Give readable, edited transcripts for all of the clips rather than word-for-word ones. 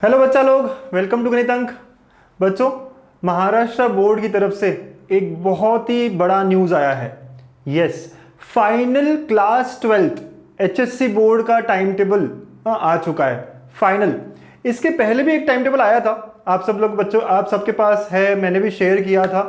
Hello बच्चा लोग, welcome to गणित अंक। बच्चों, महाराष्ट्र बोर्ड की तरफ से एक बहुत ही बड़ा न्यूज़ आया है। Yes, final class 12th HSC board का टाइम टेबल आ चुका है फाइनल। इसके पहले भी एक टाइम टेबल आया था, आप सब लोग बच्चों, आप सबके पास है, मैंने भी शेयर किया था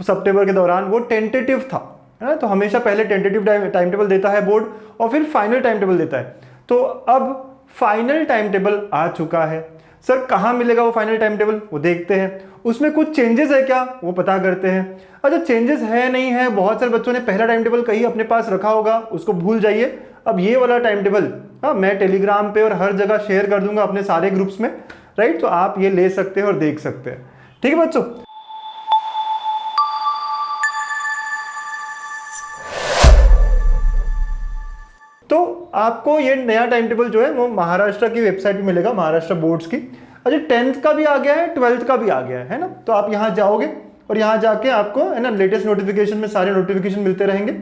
सितंबर के दौरान। वो टेंटेटिव था, है ना। तो हमेशा पहले टेंटेटिव टाइम टेबल देता है बोर्ड और फिर फाइनल टाइम टेबल देता है। तो अब फाइनल टाइम टेबल आ चुका है। सर कहाँ मिलेगा वो फाइनल टाइम टेबल, वो देखते हैं। उसमें कुछ चेंजेस है क्या, वो पता करते हैं। अच्छा, चेंजेस है नहीं है, बहुत सारे बच्चों ने पहला टाइम टेबल कहीं अपने पास रखा होगा, उसको भूल जाइए। अब ये वाला टाइम टेबल मैं टेलीग्राम पे और हर जगह शेयर कर दूंगा अपने सारे ग्रुप्स में, राइट। तो आप ये ले सकते हैं और देख सकते हैं, ठीक है बच्चों। तो आपको ये नया टाइम टेबल जो है वो महाराष्ट्र की वेबसाइट पे मिलेगा, महाराष्ट्र बोर्ड्स की। अच्छा, 10th का भी आ गया है, 12th का भी आ गया है ना। तो आप यहाँ जाओगे और यहाँ जाके आपको, है ना, लेटेस्ट नोटिफिकेशन में सारे नोटिफिकेशन मिलते रहेंगे।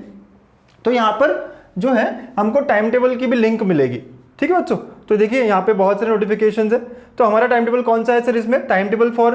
तो यहाँ पर जो है हमको टाइम टेबल की भी लिंक मिलेगी, ठीक है बच्चों। तो देखिए यहाँ पे बहुत सारे नोटिफिकेशन है। तो हमारा टाइम टेबल कौन सा है सर, इसमें time table for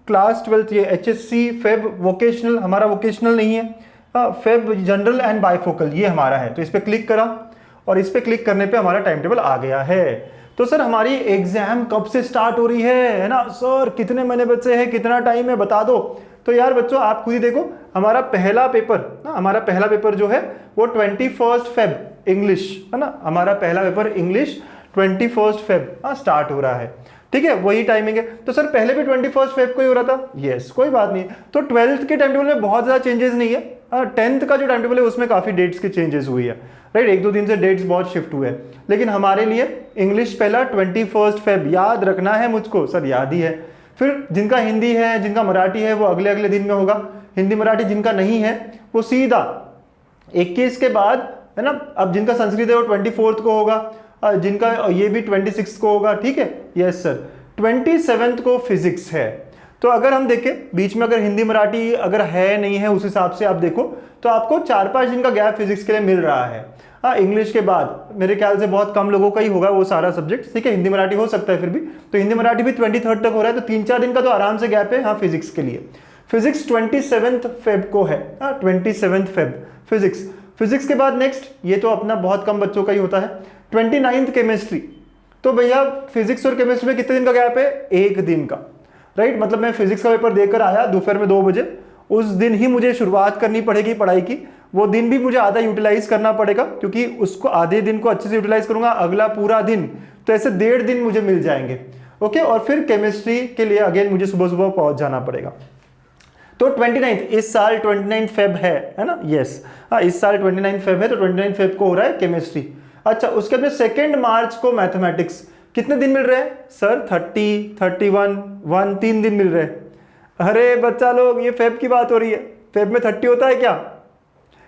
class 12th, ये HSC फेब वोकेशनल, हमारा वोकेशनल नहीं है, फेब जनरल एंड बायफोकल, ये हमारा है। तो इस पर क्लिक करा और इस पे क्लिक करने पे हमारा टाइम टेबल आ गया है। तो सर हमारी एग्जाम कब से स्टार्ट हो रही है ना सर, कितने महीने बचे हैं, कितना टाइम है, बता दो। तो यार बच्चों, आप खुद ही देखो, हमारा पहला पेपर ना, हमारा पहला पेपर जो है वो 21 फेब इंग्लिश, है ना। हमारा पहला पेपर इंग्लिश 21 फेब स्टार्ट हो रहा है, ठीक है, वही टाइमिंग है। तो सर पहले भी 21 फेब को ही हो रहा था, यस, कोई बात नहीं। तो 12th के टाइम टेबल में बहुत ज़्यादा चेंजेस नहीं है। 10th का जो टाइम टेबल है उसमें काफ़ी डेट्स की चेंजेस हुई है, राइट। एक दो दिन से डेट्स बहुत शिफ्ट हुए हैं, लेकिन हमारे लिए इंग्लिश पहला 21 फेब याद रखना है मुझको, सर याद ही है। फिर जिनका हिंदी है, जिनका मराठी है, वो अगले अगले दिन में होगा। हिंदी मराठी जिनका नहीं है वो सीधा 21 के बाद, है ना। अब जिनका संस्कृत है वो 24 को होगा, जिनका ये भी 26 को होगा, ठीक है, यस सर। 27 को फिजिक्स है। तो अगर हम देखें बीच में, अगर हिंदी मराठी अगर है नहीं है, उस हिसाब से आप देखो तो आपको 4-5 दिन का गैप फिजिक्स के लिए मिल रहा है। हाँ, इंग्लिश के बाद मेरे ख्याल से बहुत कम लोगों का ही होगा वो सारा सब्जेक्ट, ठीक है। हिंदी मराठी हो सकता है फिर भी, तो हिंदी मराठी भी 23 तक हो रहा है। तो 3-4 दिन का तो आराम से गैप है, हाँ, फिजिक्स के लिए। फिजिक्स 27 फेब को है, हाँ, 27 फेब फिजिक्स। फिजिक्स के बाद नेक्स्ट, ये तो अपना बहुत कम बच्चों का ही होता है, 29 केमिस्ट्री। तो भैया फिजिक्स और केमिस्ट्री में कितने दिन का गैप है, 1 दिन का, राइट। मतलब मैं फिजिक्स का पेपर देकर आया दोपहर में 2 बजे, उस दिन ही मुझे शुरुआत करनी पड़ेगी पढ़ाई की। वो दिन भी मुझे आधा यूटिलाइज करना पड़ेगा, क्योंकि उसको आधे दिन को अच्छे से यूटिलाइज करूंगा, अगला पूरा दिन, तो ऐसे 1.5 दिन मुझे मिल जाएंगे, ओके। और फिर केमिस्ट्री के लिए अगेन मुझे सुबह सुबह पहुंच जाना पड़ेगा। तो 29 इस साल 29 फेब है ना, यस, हाँ, इस साल 29 फेब है। तो 29 फेब को हो रहा है केमिस्ट्री। अच्छा, उसके बाद 2 मार्च को मैथमेटिक्स। कितने दिन मिल रहे हैं सर, 30, 31, 3 दिन मिल रहे हैं। अरे बच्चा लोग, ये फेब की बात हो रही है, फेब में 30 होता है क्या,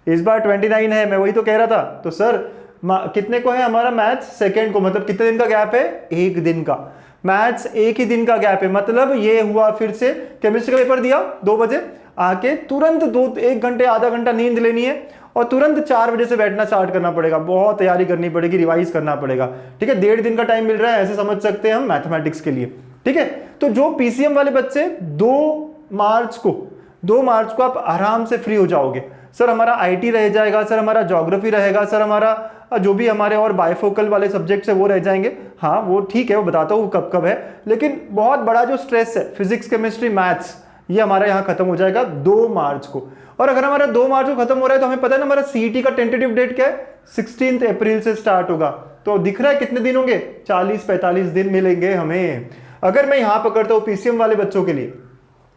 इस बार 29 है, मैं वही तो कह रहा था। तो सर कितने को है हमारा मैथ्स, 2 को, मतलब कितने दिन का गैप है, 1 दिन का। मैथ्स 1 ही दिन का गैप है, मतलब ये हुआ फिर से केमिस्ट्री का पेपर दिया 2 बजे, आके तुरंत 1 घंटे आधा घंटा नींद लेनी है और तुरंत 4 बजे से बैठना स्टार्ट करना पड़ेगा। बहुत तैयारी करनी पड़ेगी, रिवाइज करना पड़ेगा, ठीक है। 1.5 दिन का टाइम मिल रहा है, ऐसे समझ सकते हैं हम मैथमेटिक्स के लिए, ठीक है। तो जो पीसीएम वाले बच्चे 2 मार्च को आप आराम से फ्री हो जाओगे। सर हमारा आईटी रह जाएगा, सर हमारा ज्योग्राफी रहेगा, सर हमारा जो भी हमारे और बायफोकल वाले सब्जेक्ट्स है वो रह जाएंगे। हाँ वो ठीक है, वो बताता हूँ कब कब है, लेकिन बहुत बड़ा जो स्ट्रेस है फिजिक्स केमिस्ट्री मैथ्स, ये हमारा यहाँ खत्म हो जाएगा 2 मार्च को। और अगर हमारा 2 मार्च को खत्म हो रहा है तो हमें पता है ना, हमारा सीईटी का टेंटेटिव डेट क्या है, 16 अप्रैल से स्टार्ट होगा। तो दिख रहा है कितने दिन होंगे, 40-45 दिन मिलेंगे हमें। अगर मैं यहाँ पकड़ता हूँ पीसीएम वाले बच्चों के लिए,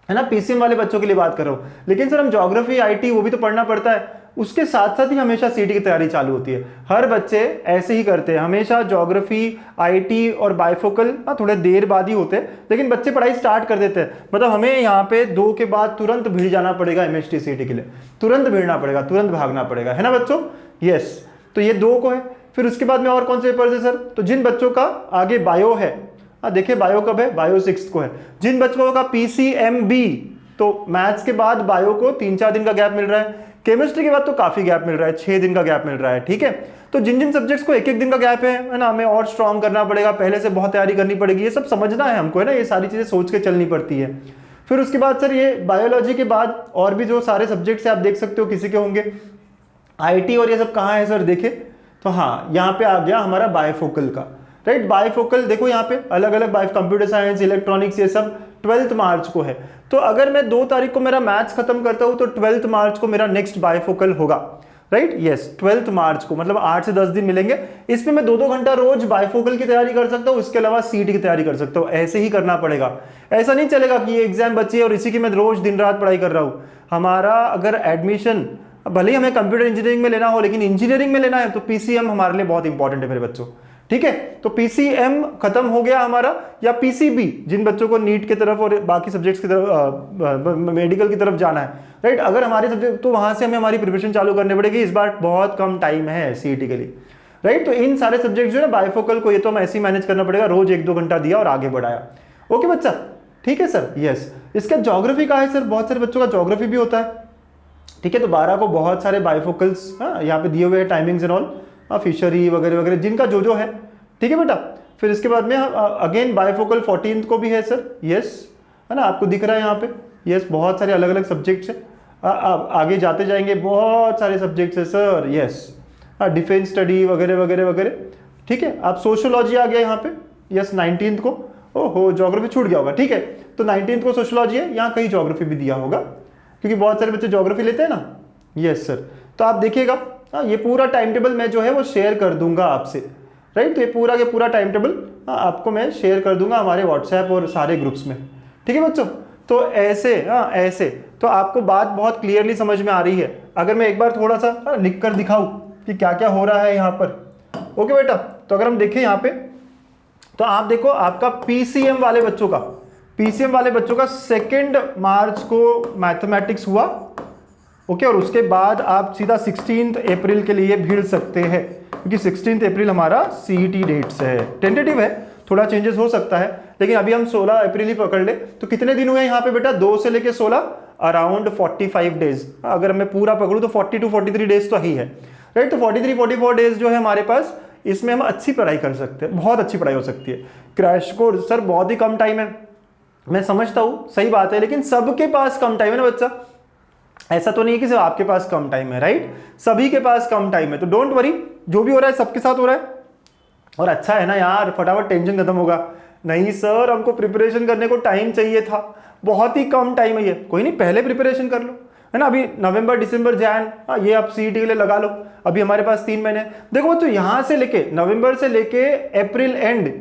है ना, पीसीएम वाले बच्चों के लिए बात कर रहा हूँ, लेकिन सर हम ज्योग्राफी आईटी वो भी तो पढ़ना पड़ता है, उसके साथ साथ ही हमेशा सीटी की तैयारी चालू होती है। हर बच्चे ऐसे ही करते हैं, हमेशा ज्योग्राफी आईटी और बायफोकल थोड़े देर बाद ही होते हैं, लेकिन बच्चे पढ़ाई स्टार्ट कर देते हैं। मतलब हमें यहाँ पे 2 के बाद तुरंत भिड़ जाना पड़ेगा एमएचटी सीटी के लिए, तुरंत भिड़ना पड़ेगा, तुरंत भागना पड़ेगा, है ना बच्चों, यस। तो ये 2 को है। फिर उसके बाद में और कौन से पेपर है सर, तो जिन बच्चों का आगे बायो है, देखिए बायो कब है, बायो 6 को है। जिन बच्चों का पीसीएमबी, तो मैथ्स के बाद बायो को 3-4 दिन का गैप मिल रहा है। केमिस्ट्री के बाद तो काफी गैप मिल रहा है, 6 दिन का गैप मिल रहा है, ठीक है। तो जिन जिन सब्जेक्ट्स को एक एक दिन का गैप है ना, हमें और स्ट्रॉन्ग करना पड़ेगा, पहले से बहुत तैयारी करनी पड़ेगी, ये सब समझना है हमको, है ना, ये सारी चीजें सोच के चलनी पड़ती है। फिर उसके बाद सर ये बायोलॉजी के बाद और भी जो सारे सब्जेक्ट्स आप देख सकते हो किसी के होंगे, आईटी और ये सब कहाँ है सर, देखे तो हाँ यहाँ पे आ गया हमारा बायफोकल का, राइट। बायफोकल देखो यहाँ पे अलग अलग कंप्यूटर साइंस, इलेक्ट्रॉनिक्स, ये सब 12 मार्च को है। तो अगर मैं 2 तारीख को मेरा मैथ्स खत्म करता हूँ तो 12 मार्च को मेरा नेक्स्ट बायफोकल होगा, राइट। यस 12 मार्च को, मतलब 8 से 10 दिन मिलेंगे। इसमें मैं 2-2 घंटा रोज बायफोकल की तैयारी कर सकता हूँ, इसके अलावा सीटी की तैयारी कर सकता हूँ। ऐसे ही करना पड़ेगा, ऐसा नहीं चलेगा कि ये एग्जाम बची है और इसी की मैं रोज दिन रात पढ़ाई कर रहा हूँ। हमारा अगर एडमिशन भले ही हमें कंप्यूटर इंजीनियरिंग में लेना हो, लेकिन इंजीनियरिंग में लेना है तो पीसीएम हमारे लिए बहुत इंपॉर्टेंट है मेरे बच्चों, ठीक है। तो पीसीएम खत्म हो गया हमारा, या पीसीबी जिन बच्चों को नीट की तरफ और बाकी सब्जेक्ट्स की तरफ, मेडिकल की तरफ जाना है, राइट। अगर हमारे सब्जेक्ट, तो वहां से हमें हमारी प्रिपरेशन चालू करनी पड़ेगी। इस बार बहुत कम टाइम है सीईटी के लिए, राइट। तो इन सारे सब्जेक्ट जो है बायफोकल को, ये तो हमें ऐसे ही मैनेज करना पड़ेगा, रोज 1-2 घंटा दिया और आगे बढ़ाया। ओके बच्चा, ठीक है सर। यस, इसका ज्योग्राफी का है सर, बहुत सारे बच्चों का ज्योग्राफी भी होता है, ठीक है। तो 12 को बहुत सारे बायफोकल्स यहाँ पे दिए हुए हैं, टाइमिंग्स एंड ऑल, फिशरी वगैरह वगैरह, जिनका जो है, ठीक है बेटा। फिर इसके बाद में अगेन बायफोकल 14 को भी है सर, यस, है ना, आपको दिख रहा है यहाँ पे, यस। बहुत सारे अलग अलग सब्जेक्ट्स हैं, आगे जाते जाएंगे, बहुत सारे सब्जेक्ट्स है सर, यस। डिफेंस स्टडी वगैरह वगैरह वगैरह, ठीक है। आप सोशोलॉजी आ गया यहाँ पे, यस 19 को, ओहो ज्योग्राफी छूट गया होगा, ठीक है। तो 19 को सोशोलॉजी है, यहाँ कहीं ज्योग्राफी भी दिया होगा, क्योंकि बहुत सारे बच्चे ज्योग्राफी लेते हैं ना, यस सर। तो आप देखिएगा, ये पूरा टाइम टेबल मैं जो है वो शेयर कर दूंगा आपसे, राइट। तो ये पूरा के पूरा टाइम टेबल आपको मैं शेयर कर दूंगा हमारे व्हाट्सएप और सारे ग्रुप्स में, ठीक है बच्चों। तो ऐसे ऐसे तो आपको बात बहुत क्लियरली समझ में आ रही है। अगर मैं एक बार थोड़ा सा लिख कर दिखाऊं कि क्या क्या हो रहा है यहाँ पर, ओके बेटा। तो अगर हम देखें यहाँ पे, तो आप देखो आपका पीसीएम वाले बच्चों का, पीसीएम वाले बच्चों का 2 मार्च को मैथमेटिक्स हुआ, ओके। और उसके बाद आप सीधा 16 अप्रैल के लिए भिड़ सकते हैं, क्योंकि 16 अप्रैल हमारा सीईटी डेट्स है, टेंटेटिव है, थोड़ा चेंजेस हो सकता है, लेकिन अभी हम 16 अप्रैल ही पकड़ ले। तो कितने दिन हुए यहाँ पे बेटा, 2 से लेके 16, अराउंड 45 डेज। अगर मैं पूरा पकड़ूँ तो 42 43 डेज तो ही है, राइट। तो 43-44 डेज जो है हमारे पास, इसमें हम अच्छी पढ़ाई कर सकते हैं, बहुत अच्छी पढ़ाई हो सकती है। क्रैश कोर्स सर बहुत ही कम टाइम है, मैं समझता हूँ, सही बात है, लेकिन सबके पास कम टाइम है ना बच्चा, ऐसा तो नहीं है कि सिर्फ आपके पास कम टाइम है, राइट। सभी के पास कम टाइम है, तो डोंट वरी, जो भी हो रहा है सबके साथ हो रहा है, और अच्छा है ना यार, फटाफट टेंशन खत्म होगा। नहीं सर हमको प्रिपरेशन करने को टाइम चाहिए था, बहुत ही कम टाइम है ये, कोई नहीं, पहले प्रिपरेशन कर लो, है ना। अभी नवंबर दिसंबर जैन, ये आप सीईटी के लिए लगा लो, अभी हमारे पास 3 महीने। देखो बच्चों, यहाँ से लेके नवंबर से लेके अप्रैल एंड,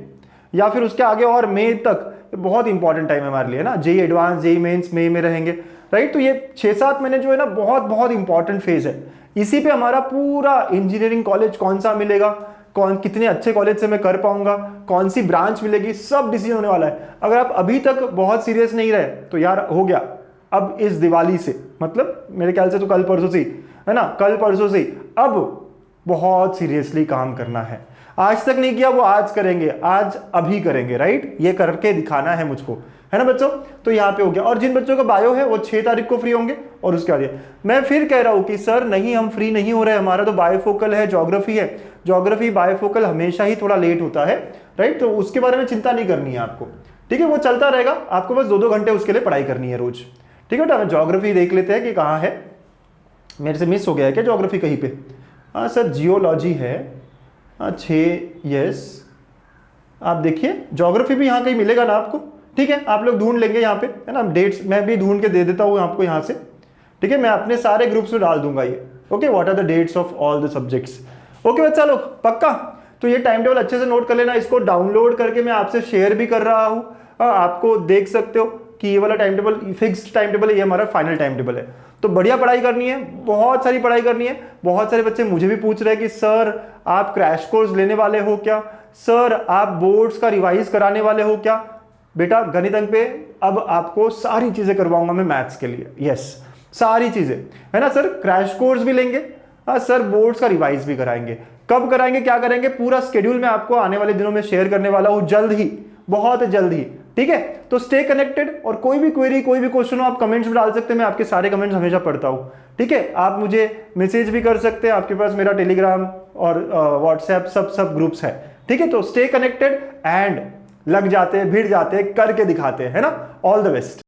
या फिर उसके आगे और मई तक, बहुत इंपॉर्टेंट टाइम है हमारे लिए ना। जेई एडवांस, जेई मेंस मई में रहेंगे, राइट। तो ये 6-7 महीने जो है ना, बहुत बहुत इंपॉर्टेंट फेज है। इसी पे हमारा पूरा इंजीनियरिंग कॉलेज कौन सा मिलेगा, कौन कितने अच्छे कॉलेज से मैं कर पाऊंगा, कौन सी ब्रांच मिलेगी, सब डिसीजन होने वाला है। अगर आप अभी तक बहुत सीरियस नहीं रहे तो यार हो गया, अब इस दिवाली से, मतलब मेरे ख्याल से तो कल परसों से, है ना, कल परसों से अब बहुत सीरियसली काम करना है। आज तक नहीं किया वो आज करेंगे, आज अभी करेंगे, राइट। ये करके दिखाना है मुझको, है ना बच्चों। तो यहाँ पे हो गया। और जिन बच्चों का बायो है वो 6 तारीख को फ्री होंगे, और उसके बाद मैं फिर कह रहा हूँ कि सर नहीं हम फ्री नहीं हो रहे, हमारा तो बायोफोकल है, ज्योग्राफी है, ज्योग्राफी बायोफोकल हमेशा ही थोड़ा लेट होता है, राइट। तो उसके बारे में चिंता नहीं करनी है आपको, ठीक है, वो चलता रहेगा, आपको बस 2-2 घंटे उसके लिए पढ़ाई करनी है रोज, ठीक है बेटा। ज्योग्राफी देख लेते हैं कि कहाँ है, मेरे से मिस हो गया है क्या ज्योग्राफी कहीं पे। हाँ सर जियोलॉजी है, 6, यस। आप देखिए ज्योग्राफी भी यहाँ कहीं मिलेगा ना आपको, ठीक है, आप लोग ढूंढ लेंगे यहाँ पे, है ना। डेट्स मैं भी ढूंढ के दे देता हूँ आपको यहाँ से, ठीक है, मैं अपने सारे ग्रुप्स में डाल दूंगा ये, okay. What are the dates of all the subjects, okay बच्चा लोग, पक्का। तो ये टाइम टेबल अच्छे से नोट कर लेना, इसको डाउनलोड करके मैं आपसे शेयर भी कर रहा हूँ, आपको देख सकते हो कि ये वाला time table fixed time table है, ये हमारा फाइनल टाइम टेबल है। तो बढ़िया पढ़ाई करनी है, बहुत सारी पढ़ाई करनी है। बहुत सारे बच्चे मुझे भी पूछ रहे हैं कि सर आप क्रैश कोर्स लेने वाले हो क्या, सर आप बोर्ड्स का रिवाइज कराने वाले हो क्या। बेटा गणित अंक पे अब आपको सारी चीजें करवाऊंगा मैं मैथ्स के लिए, यस सारी चीजें, है ना सर। क्रैश कोर्स भी लेंगे, हाँ सर, बोर्ड्स का रिवाइज भी कराएंगे। कब कराएंगे, क्या करेंगे, पूरा स्केड्यूल मैं आपको आने वाले दिनों में शेयर करने वाला हूं, जल्द ही, बहुत जल्द ही। ठीक है, तो स्टे कनेक्टेड, और कोई भी क्वेरी कोई भी क्वेश्चन हो आप कमेंट्स में डाल सकते हैं, मैं आपके सारे कमेंट्स हमेशा पढ़ता हूँ। ठीक है, आप मुझे मैसेज भी कर सकते हैं, आपके पास मेरा टेलीग्राम और व्हाट्सएप सब ग्रुप्स है। ठीक है, तो स्टे कनेक्टेड एंड लग जाते हैं, भिड़ जाते हैं, करके दिखाते हैं, है ना। All the best.